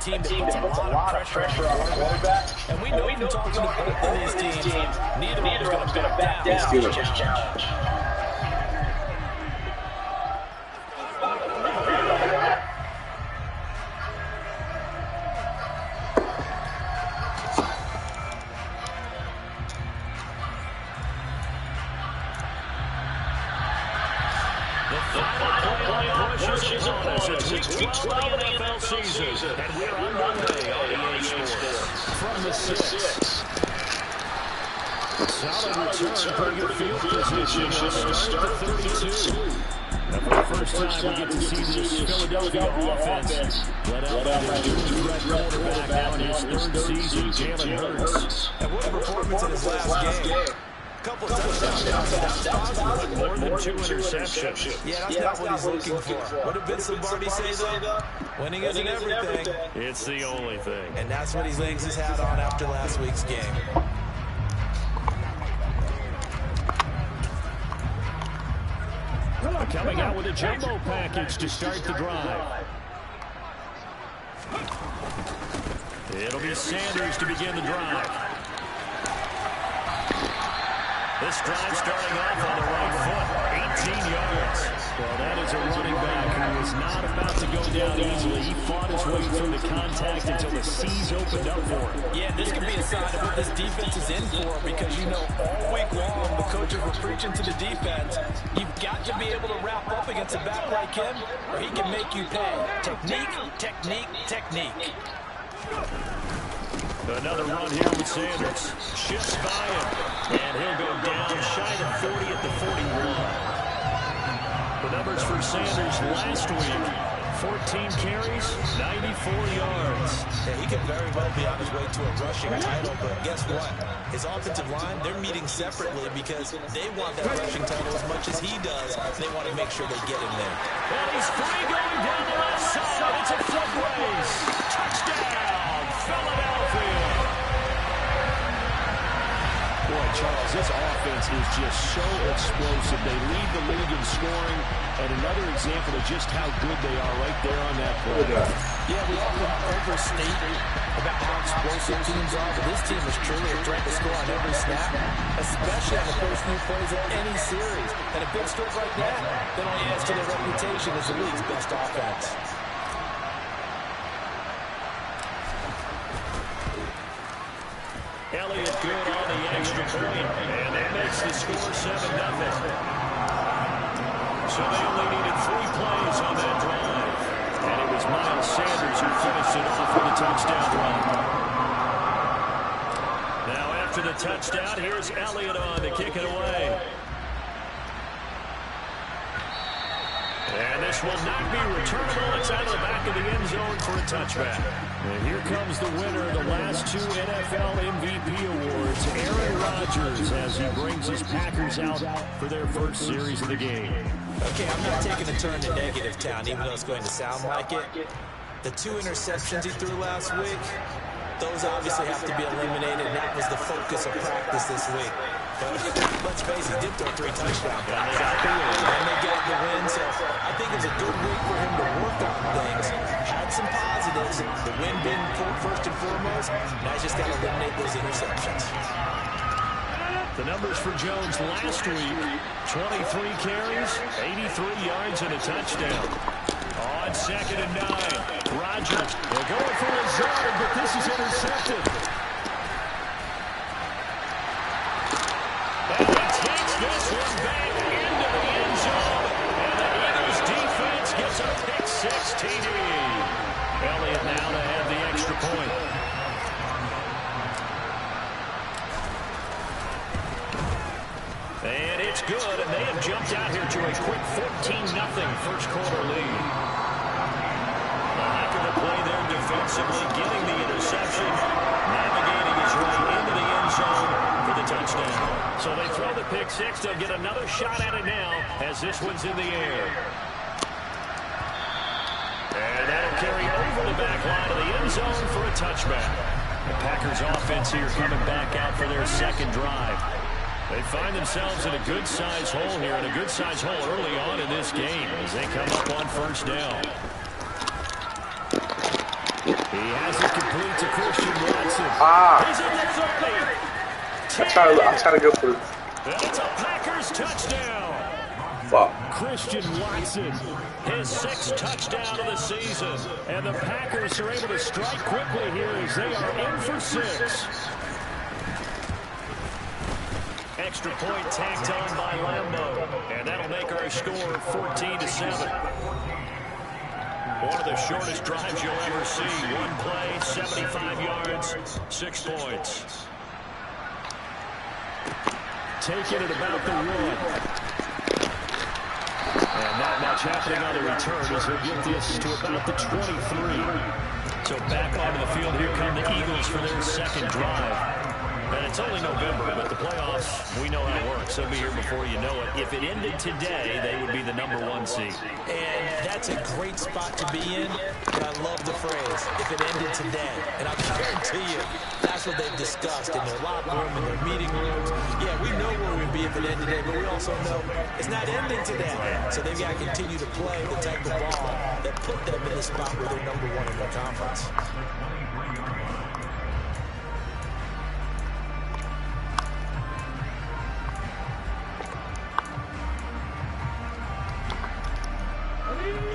team that puts a lot of pressure on the quarterback. And we know from talking to both of these teams, neither one is going to back down this challenge. Week 12 of the NFL season, and we're underway on EA Sports. From the 6. Solid return, pretty good field position. Start the 32. And for the first time, we get to see this Philadelphia offense let out by their threat quarterback now in his third season, Jalen Hurts. And what a performance in his last game. Couple of touchdowns. That's positive. More than 2 interceptions. Yeah, that's not what he's looking for. What did Vince Lombardi say, though? Winning isn't everything. It's the only thing. And that's what he hangs his hat on after last week's game. Coming out with a jumbo package to start the drive. It'll be Sanders to begin the drive. This drive starting off on the right foot, 18 yards. Well, that is a running back who is not about to go down easily. He fought his way through the contact until the C's opened up for him. Yeah, this could be a sign of what this defense is in for, because you know all week long the coaches were preaching to the defense. You've got to be able to wrap up against a back like him, or he can make you pay. Technique, technique, technique. Another run here with Sanders. Shifts by him, and he'll go down shy of 40 at the 41. The numbers for Sanders last week, 14 carries, 94 yards. Yeah, he could very well be on his way to a rushing title, but guess what? His offensive line, they're meeting separately because they want that rushing title as much as he does. They want to make sure they get him there. And he's free going down the left side. It's a foot race. Touchdown, Philadelphia. Boy, Charles, this offense is just so explosive. They lead the league in scoring, and another example of just how good they are right there on that play. Yeah, we often overstate about how explosive teams are, but this team is truly a threat to score on every snap, especially on the first few plays of any series. And a big score like that only adds to their reputation as the league's best offense. Elliott good on the extra point, and that makes the score 7-0. So they only needed 3 plays on that drive, and it was Miles Sanders who finished it off with a touchdown run. Now after the touchdown, here's Elliott on to kick it away. And this will not be returnable. It's out of the back of the end zone for a touchback. And here comes the winner of the last 2 NFL MVP awards, Aaron Rodgers, as he brings his Packers out for their first series of the game. Okay, I'm not taking a turn to negative town, even though it's going to sound like it. The 2 interceptions he threw last week, those obviously have to be eliminated, and that was the focus of practice this week. But let's face it, he did throw 3 touchdowns. And they got the win, so I think it's a good week for him to work on things. Had some positives, the win being first and foremost. Now he's just got to eliminate those interceptions. The numbers for Jones last week, 23 carries, 83 yards, and a touchdown. On 2nd and 9, Rodgers, they're going for Lazard, but this is intercepted. And he takes this one back into the end zone, and the Eagles defense gets a pick-6 TD. Elliott now to have the extra point. And it's good, and they have jumped out here to a quick 14-0 first quarter lead. The heck of a play there defensively, getting the interception, navigating his way into the end zone for the touchdown. So they throw the pick-6. They'll get another shot at it now as this one's in the air. And that'll carry over the back line of the end zone for a touchback. The Packers offense here coming back out for their second drive. They find themselves in a good-sized hole here, and a good-sized hole early on in this game as they come up on first down. He has it complete to Christian Watson. He's at the 30. I'm trying to go for it. And it's a Packers touchdown. Fuck. Christian Watson, his 6th touchdown of the season. And the Packers are able to strike quickly here as they are in for 6. Extra point tacked on by Lambo. And that'll make our score 14-7. One of the shortest drives you'll ever see. One play, 75 yards, 6 points. Taking it about the 1. And not much happening on the return as he'll get this to about the 23. So back onto the field, here come the Eagles for their 2nd drive. And it's only November, but the playoffs, we know how it works. They'll be here before you know it. If it ended today, they would be the #1 seed. And that's a great spot to be in. And I love the phrase, if it ended today. And I guarantee you, that's what they've discussed in their locker room, in their meeting rooms. Yeah, we know where we'd be if it ended today, but we also know it's not ending today. So they've got to continue to play the type of ball that put them in the spot where they're #1 in their conference.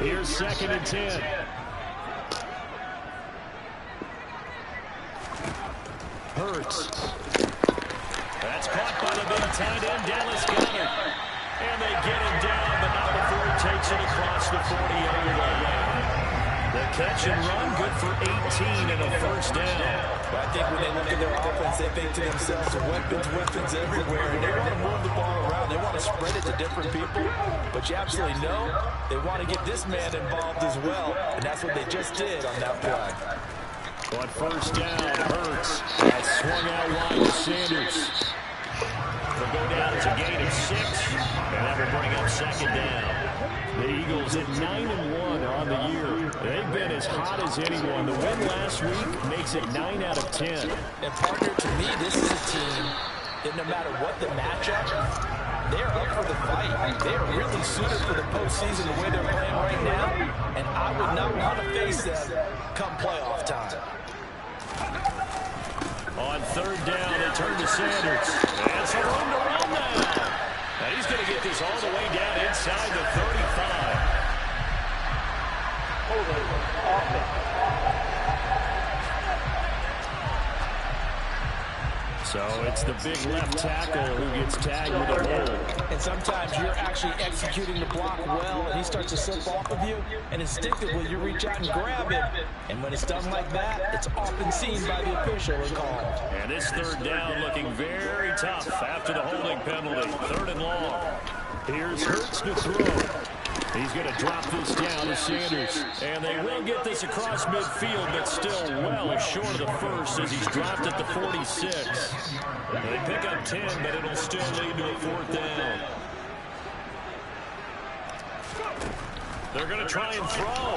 Here's 2nd and 10. Hurts. That's caught by the big tight end, Dallas Goedert. And they get him down, but not before he takes it across the 40-yard line. The catch and run, good for 18 and a 1st down. But I think when they look at their offense, they think to themselves, weapons everywhere, and they want to move the ball around. They want to spread it to different people, but you absolutely know they want to get this man involved as well, and that's what they just did on that play. On 1st down, Hurts has swung out wide to Sanders. They'll go down as a gain of 6, and that will bring up 2nd down. The Eagles at 9-1 on the year. They've been as hot as anyone. The win last week makes it 9 out of 10. And partner, to me, this is a team that no matter what the matchup, they're up for the fight. They are really suited for the postseason the way they're playing right now, and I would not want to face them come playoff time. On 3rd down, they turn to Sanders. And some room to run now. And he's going to get this all the way down inside the 35. So it's the big left tackle who gets tagged with a hold. And sometimes you're actually executing the block well, and he starts to slip off of you, and instinctively you reach out and grab him. And when it's done like that, it's often seen by the official and called. And this 3rd down looking very tough after the holding penalty. 3rd and long. Here's Hurts to throw. He's going to drop this down to Sanders. And they will get this across midfield, but still well short of the 1st as he's dropped at the 46. They pick up 10, but it'll still lead to a 4th down. They're going to try and throw.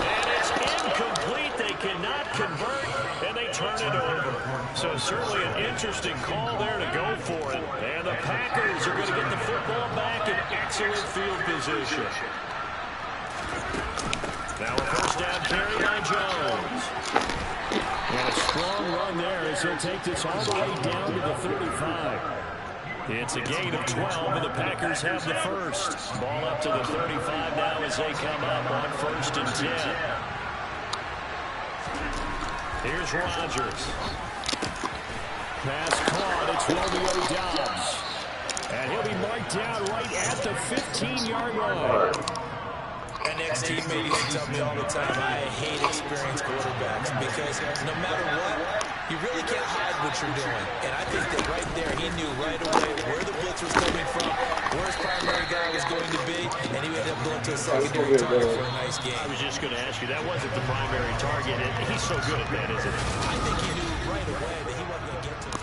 And it's incomplete. They cannot convert, and they turn it over. So certainly an interesting call there to go for it. And the Packers are going to get the football back in excellent field position. Now a 1st down carry by Jones. And a strong run there as he'll take this all the way down to the 35. It's a gain of 12, and the Packers have the 1st. Ball up to the 35 now as they come up on 1st and 10. Here's Rodgers. Pass caught. It's Romeo Doubs. And he'll be marked down right at the 15-yard line. An ex-teammate used to tell me all the time, I hate experienced quarterbacks because no matter what, you really can't hide what you're doing. And I think that right there, he knew right away where the blitz was coming from, where his primary guy was going to be, and he ended up going to a secondary target for a nice game. I was just going to ask you, that wasn't the primary target. He's so good at that, isn't he? I think he knew right away that he wasn't going to get to it.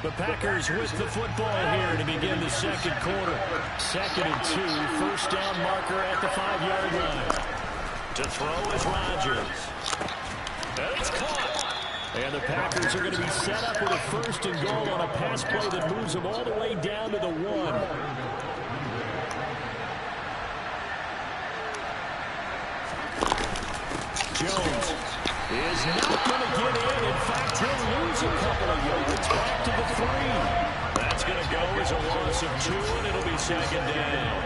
The Packers with the football here to begin the 2nd quarter. 2nd and 2, 1st down marker at the 5-yard line. To throw is Rodgers. And it's caught. And the Packers are going to be set up with a 1st and goal on a pass play that moves them all the way down to the 1. Jones is not going to get in. In fact, he'll lose a couple of yards back to the 3. That's going to go as a loss of 2, and it'll be second down.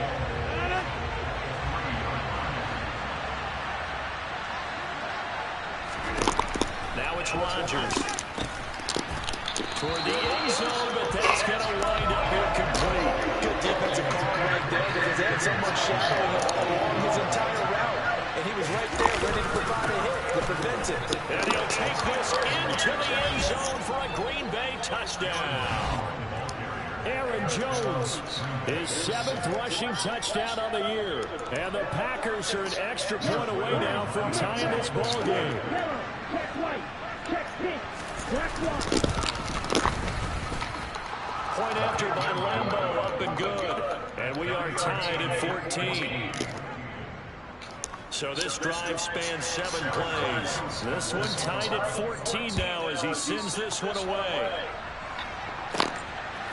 Now it's Rodgers. Toward the end zone, but that's going to wind up incomplete. Good defensive call right there because they had someone shadowing him all along his entire route. And he was right there ready to provide a hit to prevent it. And he'll take this into the end zone for a Green Bay touchdown. Aaron Jones, his 7th rushing touchdown on the year. And the Packers are an extra point away now from tying this ball game. Point after by Lambeau, up and good. And we are tied at 14. So this drive spans 7 plays. This one tied at 14 now as he sends this one away.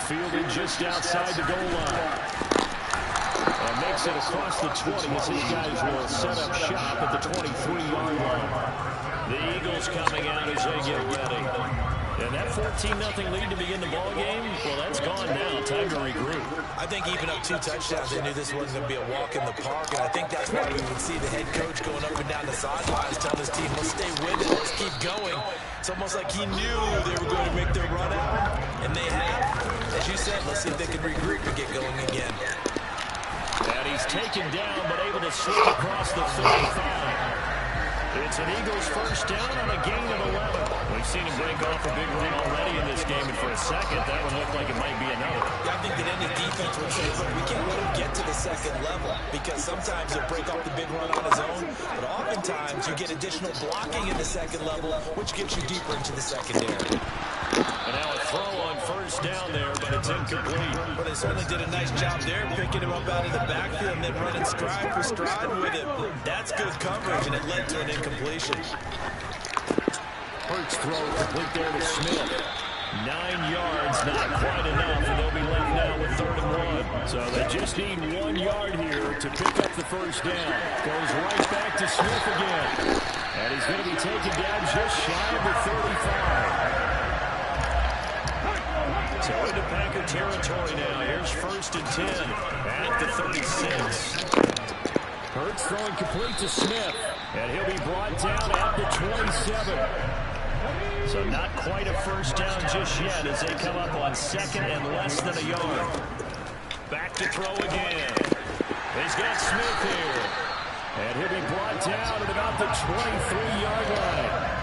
Fielded just outside the goal line. And makes it across the 20 as his guys will set up shop at the 23-yard line. The Eagles coming out as they get ready. And that 14-0 lead to begin the ball game, well, that's gone now. Time to regroup. I think even up 2 touchdowns, they knew this wasn't going to be a walk in the park, and I think that's why we would see the head coach going up and down the sidelines telling his team, let's stay with it, let's keep going. It's almost like he knew they were going to make their run out, and they have. As you said, let's see if they can regroup and get going again. And he's taken down, but able to slip across the 35. It's an Eagles first down on a gain of 11. We've seen him break off a big run already in this game, and for a second, that would look like it might be another. Yeah, I think that any defense would say, look, we can't let him get to the second level because sometimes he'll break off the big run on his own, but oftentimes you get additional blocking in the second level, which gets you deeper into the secondary. And now a throw on first down there, but it's incomplete. But they certainly did a nice job there, picking him up out of the backfield and then running stride for stride with it. That's good coverage, and it led to an incompletion. Hurts throw complete there to Smith. 9 yards, not quite enough, and they'll be left now with 3rd and 1. So they just need 1 yard here to pick up the first down. Goes right back to Smith again. And he's going to be taken down just shy of the 35. So into Packer territory now. Here's 1st and 10 at the 36. Hurts throwing complete to Smith. And he'll be brought down at the 27. So not quite a first down just yet as they come up on 2nd and less than a yard. Back to throw again. He's got Smith here. And he'll be brought down at about the 23-yard line.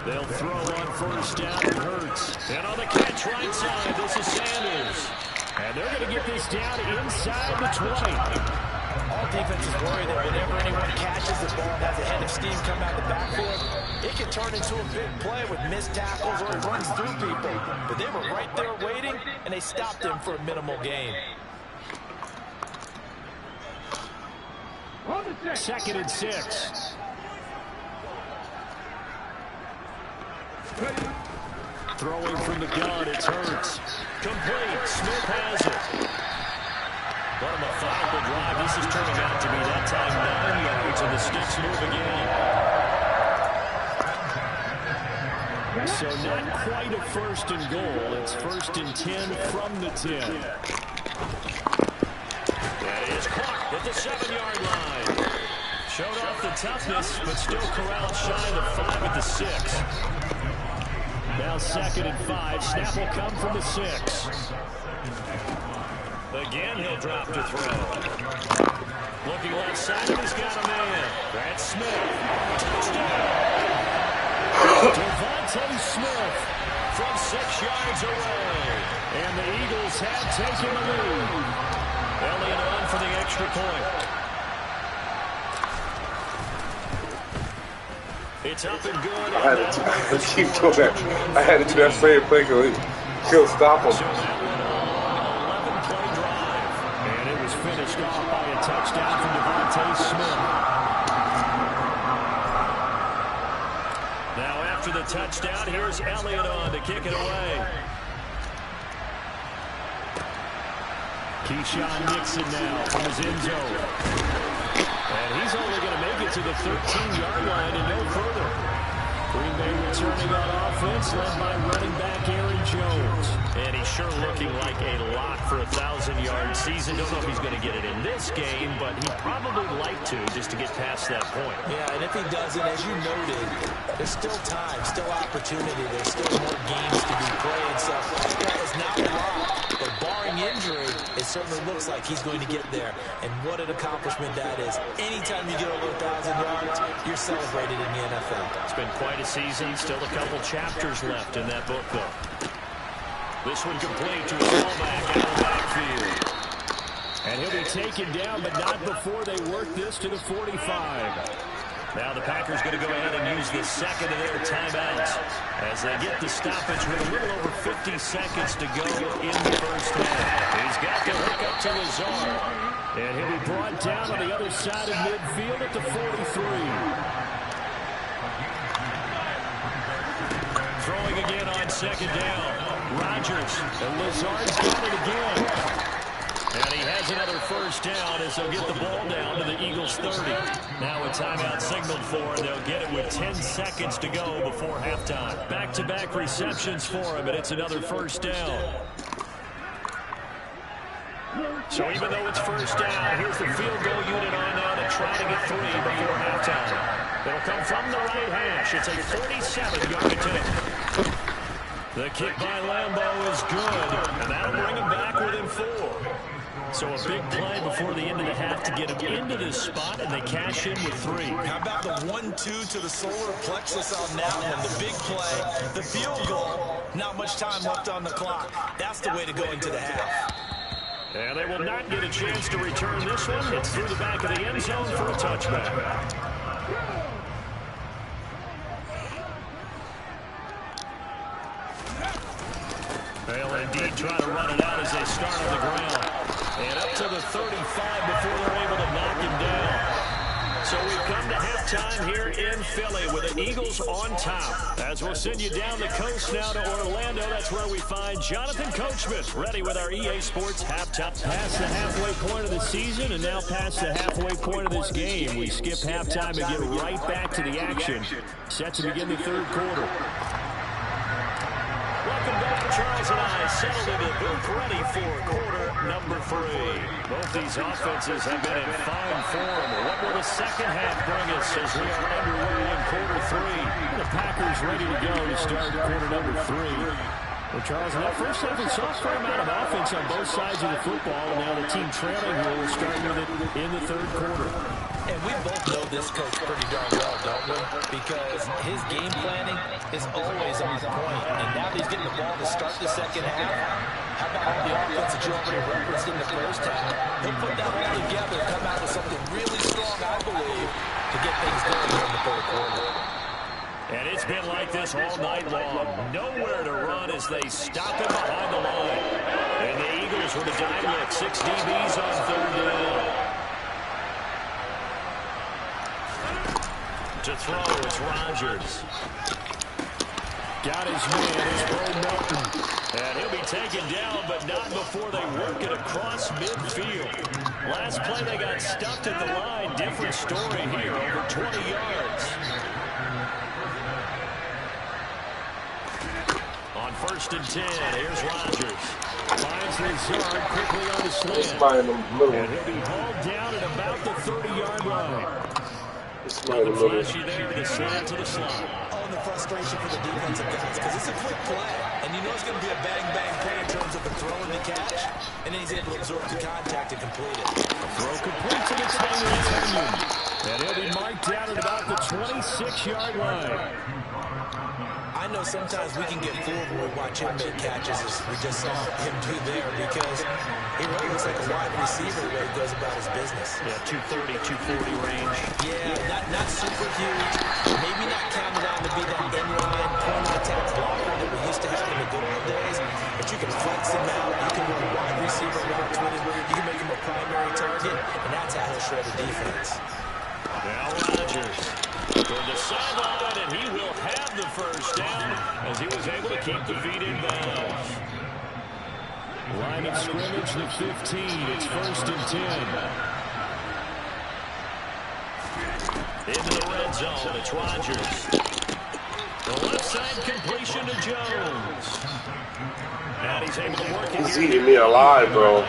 They'll throw on first down to Hurts. And on the catch right side, this is Sanders. And they're going to get this down inside the 20. All defenses worry that whenever anyone catches the ball and has a head of steam come out of the backfield, it can turn into a big play with missed tackles or it runs through people. But they were right there waiting, and they stopped him for a minimal gain. 2nd and 6. Throwing from the gun, it's Hurts. Complete. Smith has it. What a methodical drive. This is turning out to be that time 9 yards, and the sticks move again. So not quite a 1st and goal. It's 1st and 10 from the 10. That is caught at the 7-yard line. Showed off the toughness, but still corralled shy of the 5 at the 6. Now 2nd and 5. Snap will come from the 6. Again, he'll drop to throw. Looking left side, he's got a man. That's Smith. Touchdown! Devontae Smith from 6 yards away. And the Eagles have taken the lead. Elliott on for the extra point. It's up and good. I had to keep doing that. I had to do that same play because he'll stop him. So that went on 11-play drive. And it was finished off by a touchdown from Devontae Smith. Now after the touchdown, here's Elliott on to kick it away. Keyshawn Nixon now from his end zone. And he's only going to make it to the 13-yard line and no further. Green Bay returning on offense, led by running back Aaron Jones. And he's sure looking like a lock for a 1,000-yard season. Don't know if he's going to get it in this game, but he'd probably like to just to get past that point. Yeah, and if he doesn't, as you noted, there's still time, still opportunity. There's still more games to be played. So, yeah, it's not a lot, but barring injury, it certainly looks like he's going to get there. And what an accomplishment that is. Anytime you get over 1,000 yards, you're celebrated in the NFL. It's been quite a season. Still a couple chapters left in that book, though. This one complete to his fullback out of the backfield. And he'll be taken down, but not before they work this to the 45. Now the Packers going to go ahead and use the second of their timeouts as they get the stoppage with a little over 50 seconds to go in the first half. He's got the hook up to Lazard. And he'll be brought down on the other side of midfield at the 43. Throwing again on second down. Rodgers. And Lazard's got it again. And he has another first down as they'll get the ball down to the Eagles 30. Now a timeout signaled for, and they'll get it with 10 seconds to go before halftime. Back-to-back receptions for him, and it's another first down. So even though it's first down, here's the field goal unit on now to try to get 3 before halftime. It'll come from the right hash. It's a 47-yard attempt. The kick by Lambeau is good, and that'll bring him back within 4. So a big play before the end of the half to get him into this spot, and they cash in with 3. How about the 1-2 to the solar plexus on that one? The big play, the field goal, not much time left on the clock. That's the way to go into the half. And they will not get a chance to return this one. It's through the back of the end zone for a touchback. They'll indeed try to run it out as they start on the ground. And up to the 35 before they're able to knock him down. So we've come to halftime here in Philly with the Eagles on top. As we'll send you down the coast now to Orlando, that's where we find Jonathan Coachman ready with our EA Sports halftime. Past the halfway point of the season and now past the halfway point of this game. We skip halftime and get right back to the action. Set to begin the third quarter. Welcome back. Charles and I settled into the booth ready for quarter number 3. Both these offenses have been in fine form. What will the second half bring us as we are underway in quarter 3? The Packers ready to go to start quarter number 3. Well, Charles, in that first half, we saw a fair amount of offense on both sides of the football, and now the team trailing here will start with it in the third quarter. And we both know this coach pretty darn well, don't we? Because his game planning is always on point. And now that he's getting the ball to start the second half, how about all the offense that you already referenced in the first half? He'll put that all together and come out with something really strong, I believe, to get things going here in the third quarter. And it's been like this all night long. Nowhere to run as they stop him behind the line. And the Eagles with a dime look. 6 DBs on third down. To throw, it's Rodgers. Got his man, it's Bo Melton. And he'll be taken down, but not before they work it across midfield. Last play, they got stuffed at the line. Different story here, over 20 yards. On 1st and 10, here's Rodgers. Finds Lazard quickly on the slant. And he'll be hauled down at about the 30-yard line. Nothing flashy there, the slant to the slot. Oh, and the frustration for the defensive guys, because it's a quick play. And you know it's going to be a bang-bang play in terms of the throw and the catch. And then he's able to absorb the contact and complete it. Throw complete to the Taylor. And he'll be marked down at about the 26-yard line. I know sometimes we can get fooled when we watch him make catches, as we just saw him do there, because he really looks like a wide receiver the way he goes about his business. Yeah, 230, 240 range. Yeah, not super huge. Maybe not counted on to be that inline point-of-attack blocker that we used to have in the good old days, but you can flex him out. You can run wide receiver routes with him. You can make him a primary target, and that's how he'll shred the defense. Now Rodgers toward the sideline, and he will have the first down as he was able to keep the feet in bounds. Line of scrimmage, the 15. It's 1st and 10. Into the red zone, it's Rodgers. The left side completion to Jones. And he's able to work it. He's eating me alive, bro.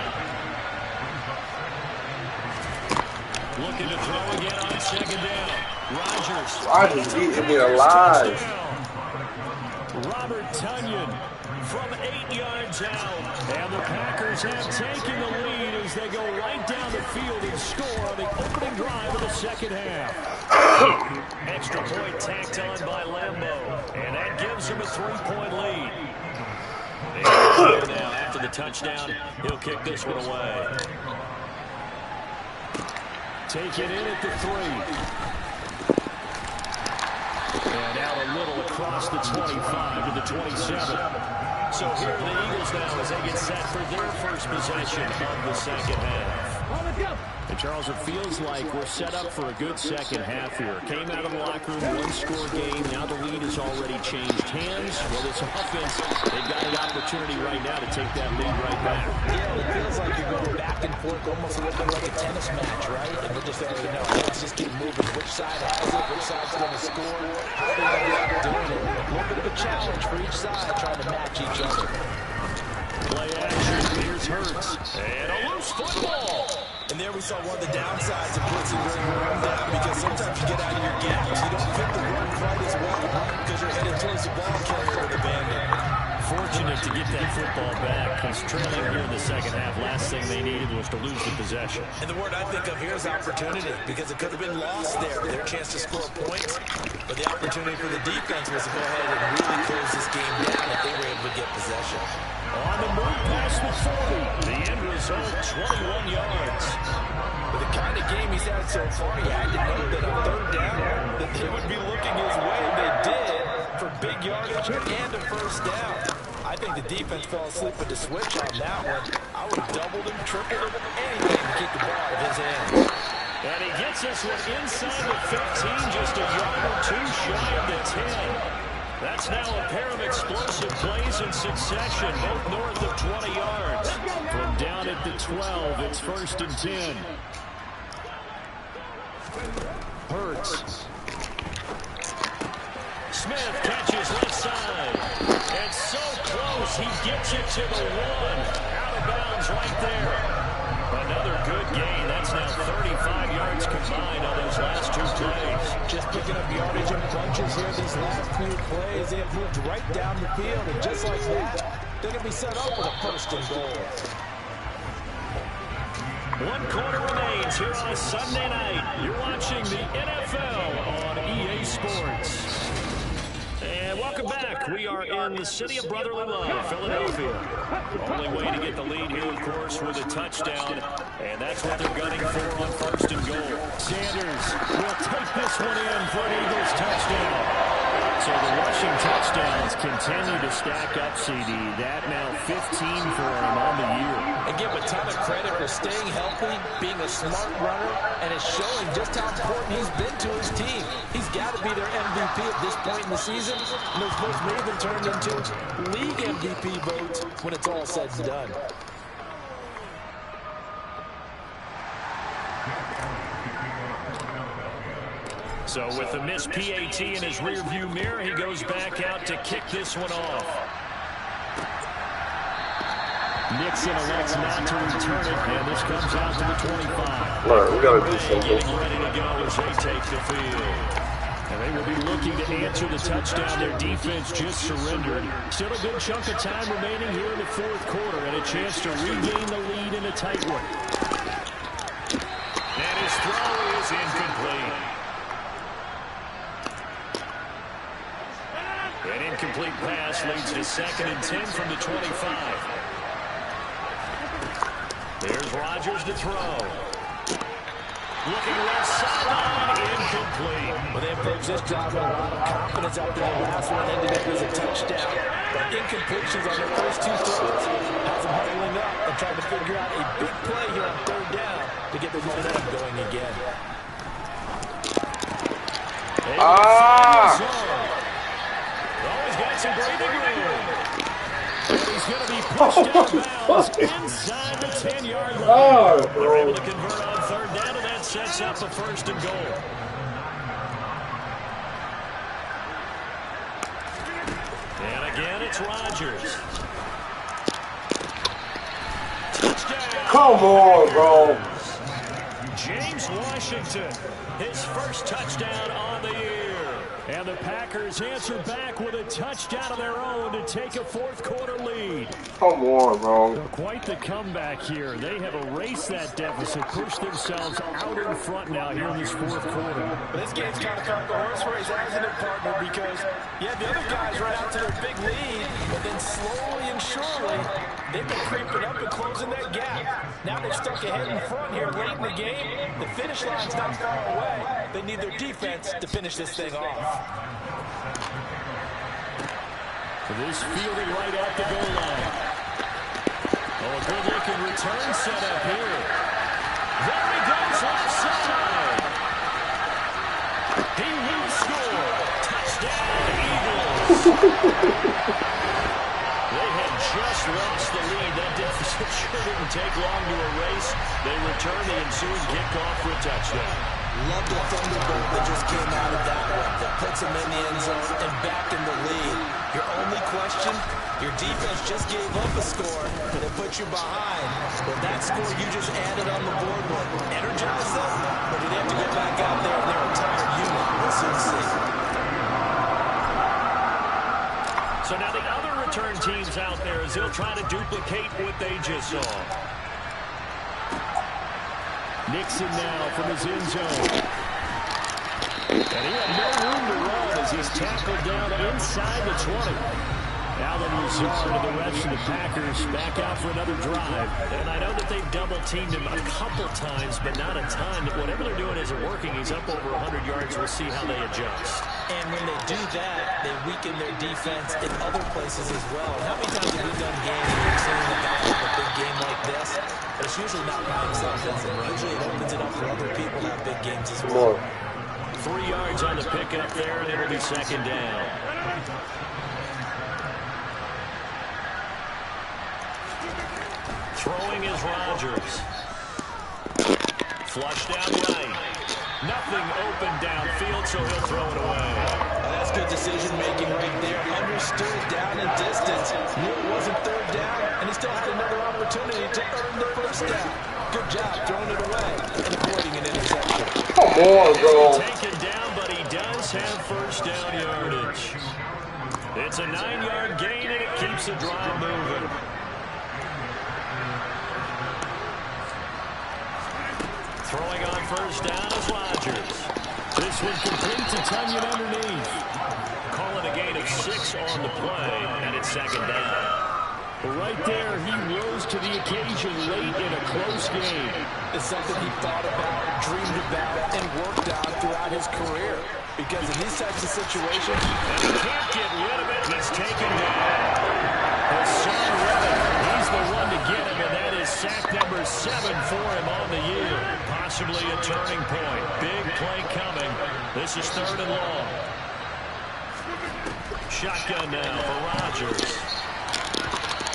Looking to throw again on 2nd down. Rodgers eating me alive. Robert Tonyan from 8 yards out. And the Packers have taken the lead as they go right down the field and score on the opening drive of the 2nd half. Extra point tacked on by Lambeau. And that gives him a 3-point lead. Now, after the touchdown, he'll kick this one away. Take it in at the 3. And out a little across the 25 to the 27. So here are the Eagles now as they get set for their first possession of the 2nd half. And Charles, it feels like we're set up for a good 2nd half here. Came out of the locker room, 1-score game. Now the lead has already changed hands. Well, this offense, they've got an opportunity right now to take that lead right back. Yeah, it feels like you're going back and forth, almost a little bit like a tennis match, right? And we just already know. Let's just keep moving. Which side has it? Which side's going to score? How are they going to be out doing it? A little bit of a challenge for each side, trying to match each other. Play action. Here's Hurts. And a loose football. And there we saw one of the downsides of blitzing during the run down, because sometimes you get out of your gaps. You don't pick the run quite as well because you're headed towards the ball carrier with the bandit. Fortunate to get that football back, because trailing here in the 2nd half, last thing they needed was to lose the possession. And the word I think of here is opportunity, because it could have been lost there, their chance to score points. But the opportunity for the defense was to go ahead and really close this game down if they were able to get possession. On the move past the 40. The end result, 21 yards. With the kind of game he's had so far, he had to know that on 3rd down, that they would be looking his way, and they did, for big yardage and a 1st down. I think the defense fell asleep with the switch on that one. I would have doubled him, tripled him, anything to keep the ball out of his hands. And he gets this one inside the 15, just a yard or 2 shy of the 10. That's now a pair of explosive plays in succession, both north of 20 yards. From down at the 12, it's 1st and 10. Hurts. Smith catches left side. And so close, he gets it to the 1. Out of bounds right there. Another good gain. That's now 35 yards combined on those last 2 plays. Just picking up yardage in bunches here these last few plays. They have moved right down the field, and just like that, they're going to be set up with a 1st and goal. 1 quarter remains here on a Sunday night. You're watching the NFL on EA Sports. And welcome back. We are in the city of brotherly love, Philadelphia. Only way to get the lead here, of course, with a touchdown. And that's what they're gunning for on 1st and goal. Sanders will take this one in for an Eagles touchdown. So the rushing touchdowns continue to stack up, CD. That now 15 for him on the year. And give a ton of credit for staying healthy, being a smart runner, and it's showing just how important he's been to his team. He's got to be their MVP at this point in the season, and those votes may even turn into league MVP votes when it's all said and done. So with the missed PAT in his rearview mirror, he goes back out to kick this one off. Nixon elects not to return it, and this comes out to the 25. Look, we gotta do something. Getting ready to go as they take the field. And they will be looking to answer the touchdown their defense just surrendered. Still a good chunk of time remaining here in the 4th quarter, and a chance to regain the lead in a tight one. And his throw is incomplete. An incomplete pass leads to 2nd and 10 from the 25. There's Rodgers to throw. Looking left sideline, incomplete. Well, they approached this drive with a lot of confidence after the last one ended up as a touchdown. But incompletions on their first 2 throws has them huddling up and trying to figure out a big play here on 3rd down to get the momentum going again. He's got some breathing room. And he's going to be pushed out of bounds. inside the 10-yard line. Oh, They're able to convert on third down, and that sets up a first and goal. And again, it's Rodgers. Touchdown. Come on, bro. James Washington, his first touchdown on the year. And the Packers answer back with a touchdown of their own to take a fourth-quarter lead. Come on, bro. So quite the comeback here. They have erased that deficit, pushed themselves out in front now here in this fourth quarter. This game's kind of come the horse race, hasn't it, partner? Because, yeah, the other guys right out to their big lead, but then slowly and surely, they've been creeping up and closing that gap. Now they're stuck ahead in front here late in the game. The finish line's not far away. They need their defense to finish this thing off. For this fielding right at the goal line. Oh, a good-looking return set up here. There he goes left side. He will score. Touchdown, Eagles. They had just lost the lead. That deficit sure didn't take long to erase. They return the ensuing kickoff for a touchdown. Love the thunderbolt that just came out of that one. That puts them in the end zone and back in the lead. Your only question, your defense just gave up a score, but it put you behind. Will that score you just added on the board will energize them? Or do they have to go back out there and their entire unit? We'll soon see. So now the other return teams out there as they'll try to duplicate what they just saw. Nixon now from his end zone. And he had no room to run as he's tackled down inside the 20. Allen Lazard and the rest of the Packers back out for another drive. And I know that they've double-teamed him a couple times, but not a ton. Whatever they're doing isn't working. He's up over 100 yards. We'll see how they adjust. And when they do that, they weaken their defense in other places as well. How many times have we done games where we've seen the guy have a big game like this? But it's usually not by himself, is it? Usually it opens it up for other people to have big games as well. 3 yards on the pickup there, and it'll be second down. Throwing is Rodgers. Flush down right. Nothing open downfield, so he'll throw it away. That's good decision-making right there. Understood down and distance. Knew it wasn't third down, and he still had another opportunity to earn the first down. Good job throwing it away and avoiding an interception. Come on, bro. Taken down, but he does have first down yardage. It's a 9-yard gain, and it keeps the drive moving. Throwing on first down is Rodgers. This one complete to Tunyon underneath. Calling a gain of 6 on the play, and it's second down. Right there, he rose to the occasion late in a close game. It's something he thought about, dreamed about, and worked out throughout his career. Because in these types of situations, and he can't get rid of it. He's taken down. Hassan Reddick, he's the one to get him, and that is sack number 7 for him on the year. Possibly a turning point. Big play coming. This is third and long. Shotgun now for Rodgers.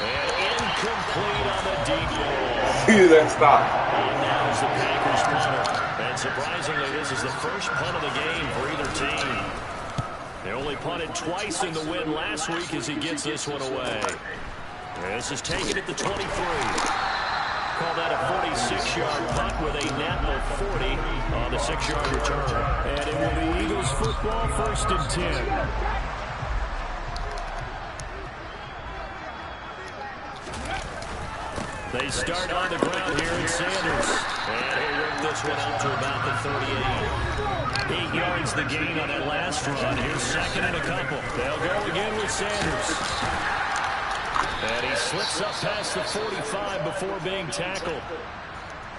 And incomplete on the deep ball. See that stop. And now is the Packers punter. And surprisingly, this is the first punt of the game for either team. They only punted twice in the win last week as he gets this one away. This is taken at the 23. Call that a 46-yard punt with a net of 40 on the 6-yard return. And it will be Eagles football, first and 10. They start on the ground here in Sanders. And he'll work this one out to about the 38. 8 yards the gain on that last run. Here's second and a couple. They'll go again with Sanders. And he slips up past the 45 before being tackled.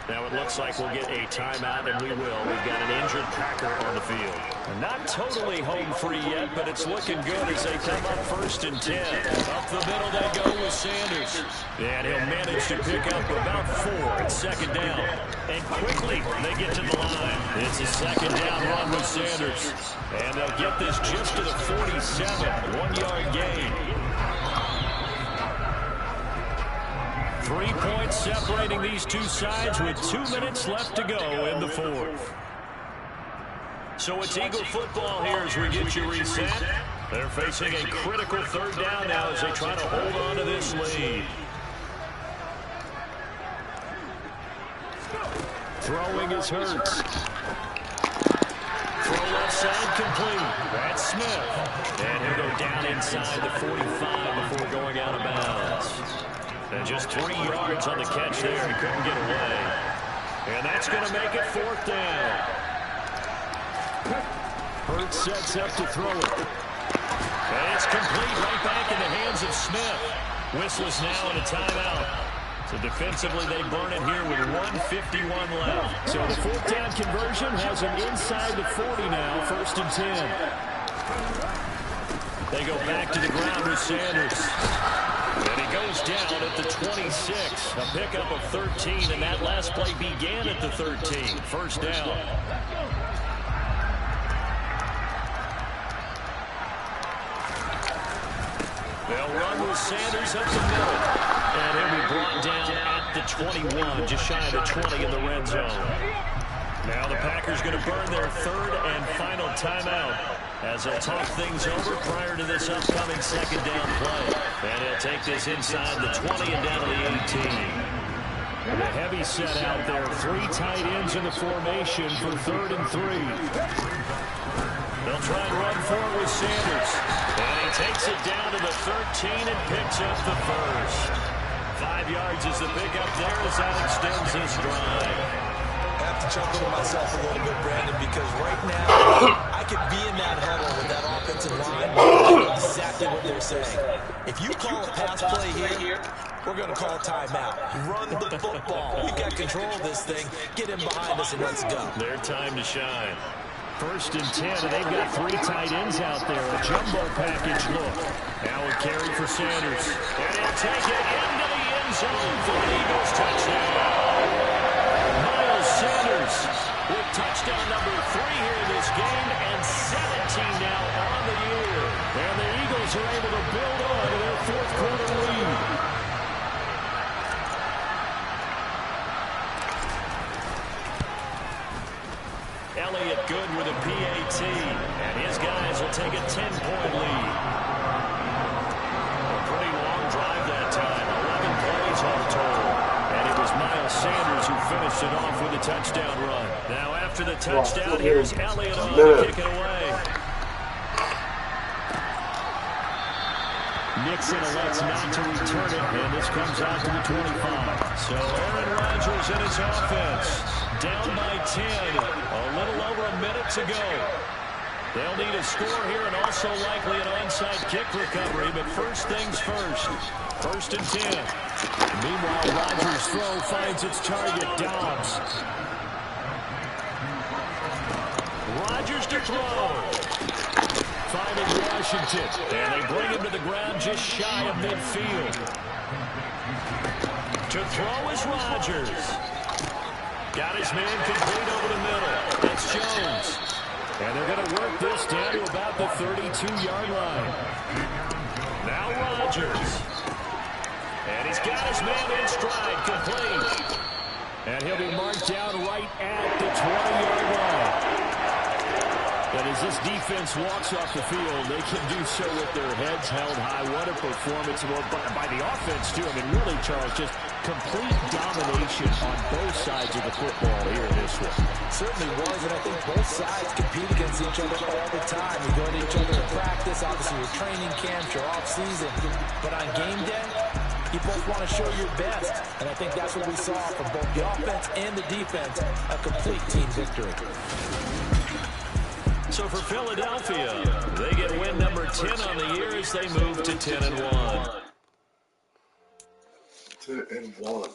Now it looks like we'll get a timeout, and we will. We've got an injured Packer on the field. Not totally home free yet, but it's looking good as they come up first and 10. Up the middle they go with Sanders. And he'll manage to pick up about 4 at second down. And quickly they get to the line. It's a second down run with Sanders. And they'll get this just to the 47. 1-yard gain. 3 points separating these two sides with 2 minutes left to go in the fourth. So it's Eagle football here as we get you reset. They're facing a critical third down now as they try to hold on to this lead. Throwing is Hurts. Throw left side complete. That's Smith. And he'll go down inside the 45 before going out of bounds. And just 3 yards on the catch there. He couldn't get away. And that's going to make it fourth down. Hurts sets up to throw it. And it's complete right back in the hands of Smith. Whistle is now in a timeout. So defensively, they burn it here with 1:51 left. So the fourth down conversion has them inside the 40 now, 1st and 10. They go back to the ground with Sanders. And he goes down at the 26. A pickup of 13, and that last play began at the 13. First down. They'll run with Sanders up the middle. And he'll be brought down at the 21, just shy of the 20 in the red zone. Now the Packers going to burn their third and final timeout as they'll talk things over prior to this upcoming second down play. And he'll take this inside the 20 and down to the 18. And a heavy set out there. 3 tight ends in the formation for 3rd and 3. They'll try and run forward with Sanders. And he takes it down to the 13 and picks up the first. 5 yards is the pickup there as that extends this drive. I have to chuckle to myself a little bit, Brandon, because right now I could be in that huddle with that offensive line and know exactly what they're saying. If you call a pass play here, we're going to call timeout. Run the football. We've got control of this thing. Get him behind us and let's go. Their time to shine. 1st and 10, and they've got 3 tight ends out there. A jumbo package look. Now a carry for Sanders. And he'll take it into the end zone for the Eagles touchdown. Miles Sanders with touchdown number 3 here in this game, and 17 now on the year. And the Eagles are able to build on to their 4th quarter lead. Elliott good with a PAT, and his guys will take a 10-point lead. A pretty long drive that time, 11 plays all total. And it was Miles Sanders who finished it off with a touchdown run. Now after the touchdown, here's Elliott on to kick it away. Nixon elects not to return it, and this comes out to the 25. So Aaron Rodgers and his offense down by 10, a little over a minute to go. They'll need a score here and also likely an onside kick recovery, but first things first. 1st and 10. Meanwhile, Rodgers' throw finds its target, Dobbs. Rodgers to throw. Finding Washington, and they bring him to the ground just shy of midfield. To throw is Rodgers. Got his man complete over the middle. That's Jones. And they're going to work this down to about the 32-yard line. Now Rodgers. And he's got his man in stride, complete. And he'll be marked down right at the 20-yard line. And as this defense walks off the field, they can do so with their heads held high. What a performance by the offense, too. I mean, really, Charles, just complete domination on both sides of the football here in this one. Certainly was, and I think both sides compete against each other all the time. We go to each other in practice, obviously your training camps, your off-season. But on game day, you both want to show your best. And I think that's what we saw from both the offense and the defense, a complete team victory. So for Philadelphia, they get win number 10 on the year as they move to 10-1. 10-1.